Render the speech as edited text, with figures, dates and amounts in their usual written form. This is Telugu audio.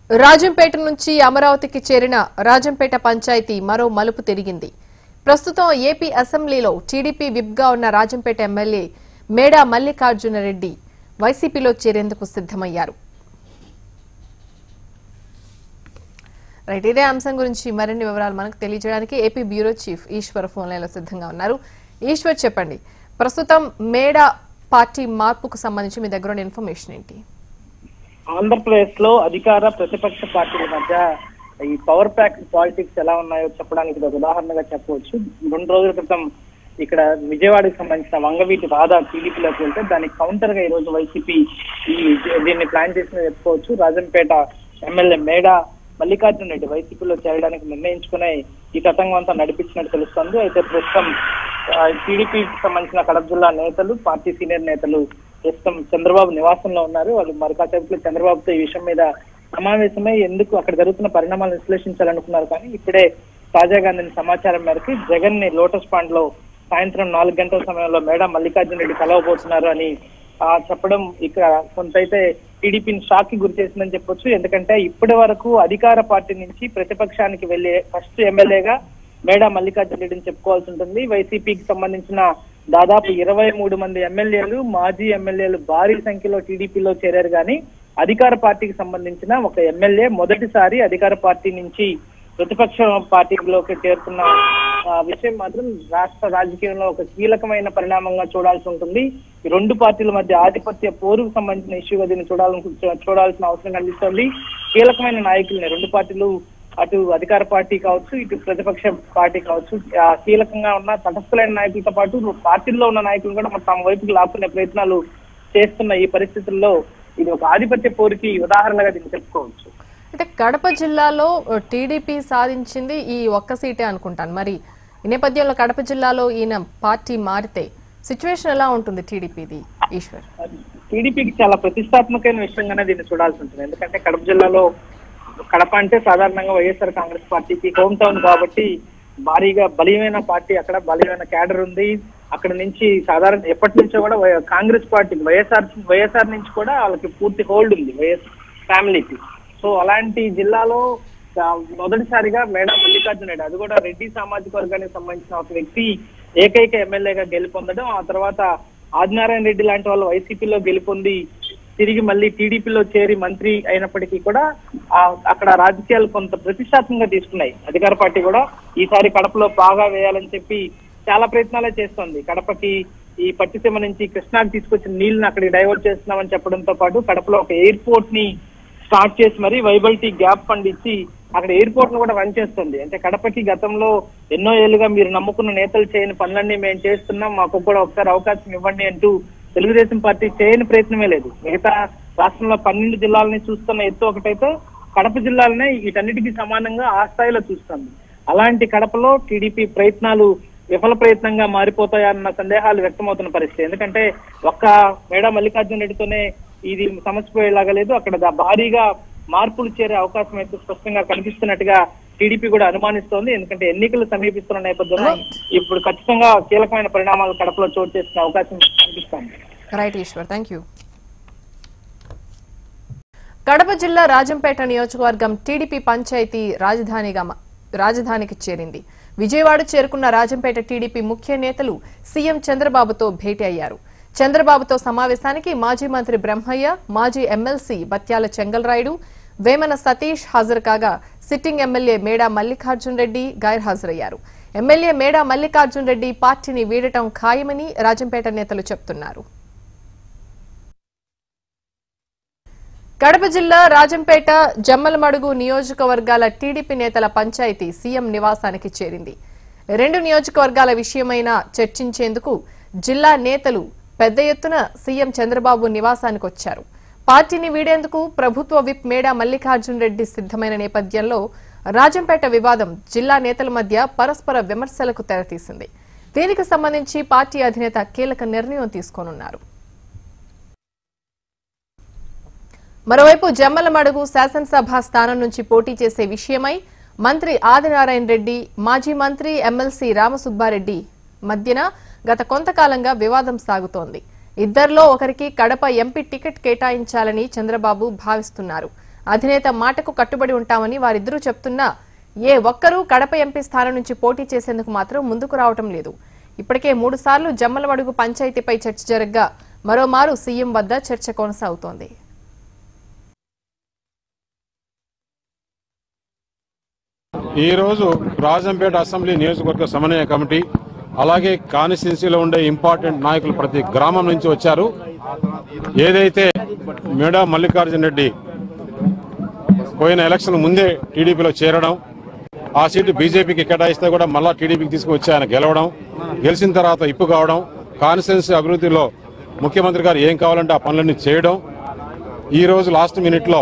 రాజంపేట నుంచి అమరావతికి చేరిన రాజంపేట పంచాయతీ మరో మలుపు తిరిగింది. ప్రస్తుతం ఏపీ అసెంబ్లీలో టీడీపీ విప్గా ఉన్న రాజంపేట ఎమ్మెల్యే మేడా మల్లికార్జున రెడ్డి వైసీపీలో చేరేందుకు సిద్ధమయ్యారు. ఇదే అంశం గురించి మరిన్ని వివరాలు మనకు తెలియజేయడానికి AP bureau chief Eshwar phone లైన్లో సిద్ధంగా ఉన్నారు. ఈశ్వర్, చెప్పండి, ప్రస్తుతం మేడా పార్టీ మార్పుకు సంబంధించి మీ దగ్గర ఉన్న ఇన్ఫర్మేషన్ ఏంటి? ఆంధ్రప్రదేశ్ లో అధికార ప్రతిపక్ష పార్టీల మధ్య ఈ పవర్ ప్యాక్ పాలిటిక్స్ ఎలా ఉన్నాయో చెప్పడానికి ఒక ఉదాహరణగా చెప్పవచ్చు. 2 రోజుల క్రితం ఇక్కడ విజయవాడకి సంబంధించిన వంగవీటి రాధా టీడీపీలోకి వెళ్తే దానికి కౌంటర్ గా ఈ రోజు వైసీపీ దీన్ని ప్లాన్ చేసిన చెప్పుకోవచ్చు. రాజంపేట ఎమ్మెల్యే మేడా మల్లికార్జున రెడ్డి వైసీపీలో చేరడానికి నిర్ణయించుకునే ఈ తతంగం అంతా నడిపించినట్టు తెలుస్తోంది. అయితే ప్రస్తుతం టీడీపీకి సంబంధించిన కడప జిల్లా నేతలు, పార్టీ సీనియర్ నేతలు ప్రస్తుతం చంద్రబాబు నివాసంలో ఉన్నారు. వాళ్ళు మరి కాసేపు చంద్రబాబుతో ఈ విషయం మీద సమావేశమై ఎందుకు అక్కడ జరుగుతున్న పరిణామాలను విశ్లేషించాలనుకున్నారు. కానీ ఇప్పుడే తాజాగా అందిన సమాచారం మేరకు జగన్ ని లోటస్ పాండ్ లో సాయంత్రం 4 గంటల సమయంలో మేడా మల్లికార్జున రెడ్డి కలవబోతున్నారు అని చెప్పడం ఇక్కడ కొంతైతే టీడీపీని షాక్ కి గురి చేసిందని చెప్పొచ్చు. ఎందుకంటే ఇప్పటి వరకు అధికార పార్టీ నుంచి ప్రతిపక్షానికి వెళ్లే ఫస్ట్ ఎమ్మెల్యేగా మేడా మల్లికార్జున రెడ్డిని చెప్పుకోవాల్సి ఉంటుంది. వైసీపీకి సంబంధించిన దాదాపు 23 మంది ఎమ్మెల్యేలు, మాజీ ఎమ్మెల్యేలు భారీ సంఖ్యలో టీడీపీలో చేరారు. కానీ అధికార పార్టీకి సంబంధించిన ఒక ఎమ్మెల్యే మొదటిసారి అధికార పార్టీ నుంచి ప్రతిపక్ష పార్టీలోకి చేరుతున్న విషయం మాత్రం రాష్ట్ర రాజకీయంలో ఒక కీలకమైన పరిణామంగా చూడాల్సి ఉంటుంది. ఈ 2 పార్టీల మధ్య ఆధిపత్య పోరుకు సంబంధించిన ఇష్యూగా దీన్ని చూడాల్సిన అవసరం కనిపిస్తోంది. కీలకమైన నాయకుల్ని 2 పార్టీలు, అటు అధికార పార్టీ కావచ్చు, ఇటు ప్రతిపక్ష పార్టీ కావచ్చు, కీలకంగా ఉన్న తటస్థులైన నాయకులతో పాటు పార్టీల్లో ఉన్న నాయకులు కూడా తమ వైపుకి లాక్కునే ప్రయత్నాలు చేస్తున్న ఈ పరిస్థితుల్లో ఇది ఒక ఆధిపత్య పోరుకి ఉదాహరణగా దీన్ని చెప్పుకోవచ్చు. అయితే కడప జిల్లాలో టీడీపీ సాధించింది ఈ ఒక్క సీటే అనుకుంటాను. మరి ఈ నేపథ్యంలో కడప జిల్లాలో ఈయన పార్టీ మారితే సిచ్యువేషన్ ఎలా ఉంటుంది టీడీపీది? ఈశ్వర్, టీడీపీకి చాలా ప్రతిష్టాత్మకమైన విషయంగానే దీన్ని చూడాల్సి ఉంటుంది. ఎందుకంటే కడప జిల్లాలో కడప అంటే సాధారణంగా వైఎస్ఆర్ కాంగ్రెస్ పార్టీకి హోమ్ టౌన్ కాబట్టి భారీగా బలీయమైన పార్టీ, అక్కడ బలీయమైన క్యాడర్ ఉంది. అక్కడ నుంచి సాధారణ ఎప్పటి నుంచో కూడా కాంగ్రెస్ పార్టీ వైఎస్ఆర్ నుంచి కూడా వాళ్ళకి పూర్తి హోల్డ్ ఉంది వైఎస్ ఫ్యామిలీకి. సో అలాంటి జిల్లాలో మొదటిసారిగా మేడా మల్లికార్జున రెడ్డి, అది కూడా రెడ్డి సామాజిక వర్గానికి సంబంధించిన ఒక వ్యక్తి ఏకైక ఎమ్మెల్యేగా గెలుపొందడం, ఆ తర్వాత ఆదినారాయణ రెడ్డి లాంటి వాళ్ళు వైసీపీలో గెలుపొంది తిరిగి మళ్ళీ టీడీపీలో చేరి మంత్రి అయినప్పటికీ కూడా అక్కడ రాజకీయాలు కొంత ప్రతిష్టాత్మకంగా తీసుకున్నాయి. అధికార పార్టీ కూడా ఈసారి కడపలో బాగా వేయాలని చెప్పి చాలా ప్రయత్నాలే చేస్తోంది. కడపకి ఈ పట్టిసీమ నుంచి కృష్ణాకి తీసుకొచ్చిన నీళ్లను అక్కడికి డైవర్ట్ చేస్తున్నామని చెప్పడంతో పాటు కడపలో ఒక ఎయిర్పోర్ట్ ని స్టార్ట్ చేసి మరి వైబిలిటీ గ్యాప్ ఫండ్ ఇచ్చి అక్కడ ఎయిర్పోర్ట్ ను కూడా రన్ చేస్తుంది. అంటే కడపకి గతంలో ఎన్నో ఏళ్లుగా మీరు నమ్ముకున్న నేతలు చేయని పనులన్నీ మేము చేస్తున్నాం, మాకు కూడా ఒకసారి అవకాశం ఇవ్వండి అంటూ తెలుగుదేశం పార్టీ చేయని ప్రయత్నమే లేదు. మిగతా రాష్ట్రంలో 12 జిల్లాలని చూస్తున్న ఎత్తు ఒకటైతే కడప జిల్లాలనే వీటన్నిటికీ సమానంగా ఆ స్థాయిలో చూస్తుంది. అలాంటి కడపలో టీడీపీ ప్రయత్నాలు విఫల ప్రయత్నంగా మారిపోతాయన్న సందేహాలు వ్యక్తమవుతున్న పరిస్థితి. ఎందుకంటే ఒక్క మేడా మల్లికార్జున రెడ్డితోనే ఇది సమస్యపోయేలాగా లేదు, అక్కడ భారీగా మార్పులు చేరే అవకాశం అయితే స్పష్టంగా కనిపిస్తున్నట్టుగా టీడీపీ కూడా అనుమానిస్తోంది. ఎందుకంటే ఎన్నికలు సమీపిస్తున్న నేపథ్యంలో ఇప్పుడు ఖచ్చితంగా కీలకమైన పరిణామాలు కడపలో చోటు చేసుకునే అవకాశం కనిపిస్తోంది. Right Eshwar, thank you. Kadapa జిల్లా రాజంపేట నియోజకవర్గం టీడీపీ పంచాయతీ రాజధానికి చేరింది. విజయవాడ చేరుకున్న రాజంపేట టీడీపీ ముఖ్య నేతలు సీఎం చంద్రబాబుతో భేటీ అయ్యారు. చంద్రబాబుతో సమావేశానికి మాజీ మంత్రి బ్రహ్మయ్య, మాజీ ఎమ్మెల్సీ బత్యాల చెంగల్రాయుడు, వేమన సతీష్ హాజరు కాగా సిట్టింగ్ ఎమ్మెల్యే మేడా మల్లికార్జున రెడ్డి గైర్హాజరయ్యారు. ఎమ్మెల్యే మేడా మల్లికార్జున రెడ్డి పార్టీని వీడటం ఖాయమని రాజంపేట నేతలు చెప్తున్నారు. కడప జిల్లా రాజంపేట, జమ్మలమడుగు నియోజకవర్గాల టీడీపీ నేతల పంచాయతీ సీఎం నివాసానికి చేరింది. 2 నియోజకవర్గాల విషయమైనా చర్చించేందుకు జిల్లా నేతలు పెద్ద ఎత్తున సీఎం చంద్రబాబు నివాసానికి వచ్చారు. పార్టీని వీడేందుకు ప్రభుత్వ విప్ మేడా మల్లికార్జున రెడ్డి సిద్ధమైన నేపథ్యంలో రాజంపేట వివాదం జిల్లా నేతల మధ్య పరస్పర విమర్శలకు తెరతీసింది. దీనికి సంబంధించి పార్టీ అధినేత కీలక నిర్ణయం తీసుకోనున్నారు. మరోవైపు జమ్మలమడుగు శాసనసభ స్థానం నుంచి పోటీ చేసే విషయమై మంత్రి ఆదినారాయణ రెడ్డి, మాజీ మంత్రి ఎమ్మెల్సీ రామసుబ్బారెడ్డి మధ్యన గత కొంతకాలంగా వివాదం సాగుతోంది. ఇద్దరిలో ఒకరికి కడప ఎంపీ టికెట్ కేటాయించాలని చంద్రబాబు భావిస్తున్నారు. అధినేత మాటకు కట్టుబడి ఉంటామని వారిద్దరూ చెప్తున్నా ఏ ఒక్కరూ కడప ఎంపీ స్థానం నుంచి పోటీ చేసేందుకు మాత్రం ముందుకు రావటం లేదు. ఇప్పటికే 3 సార్లు జమ్మలమడుగు పంచాయతీపై చర్చ జరగ్గా మరోమారు సీఎం వద్ద చర్చ కొనసాగుతోంది. ఈ రోజు రాజంపేట అసెంబ్లీ నియోజకవర్గ సమన్వయ కమిటీ అలాగే కాన్స్టిట్యున్సీలో ఉండే ఇంపార్టెంట్ నాయకులు ప్రతి గ్రామం నుంచి వచ్చారు. ఏదైతే మేడా మల్లికార్జున రెడ్డి పోయిన ఎలక్షన్ ముందే టీడీపీలో చేరడం, ఆ సీటు బీజేపీకి కేటాయిస్తే కూడా మళ్ళా టీడీపీకి తీసుకువచ్చి ఆయన గెలిచిన తర్వాత ఇప్పు కావడం, కాన్స్టిట్యున్సీ అభివృద్ధిలో ముఖ్యమంత్రి గారు ఏం కావాలంటే ఆ పనులన్నీ చేయడం, ఈ రోజు లాస్ట్ మినిట్లో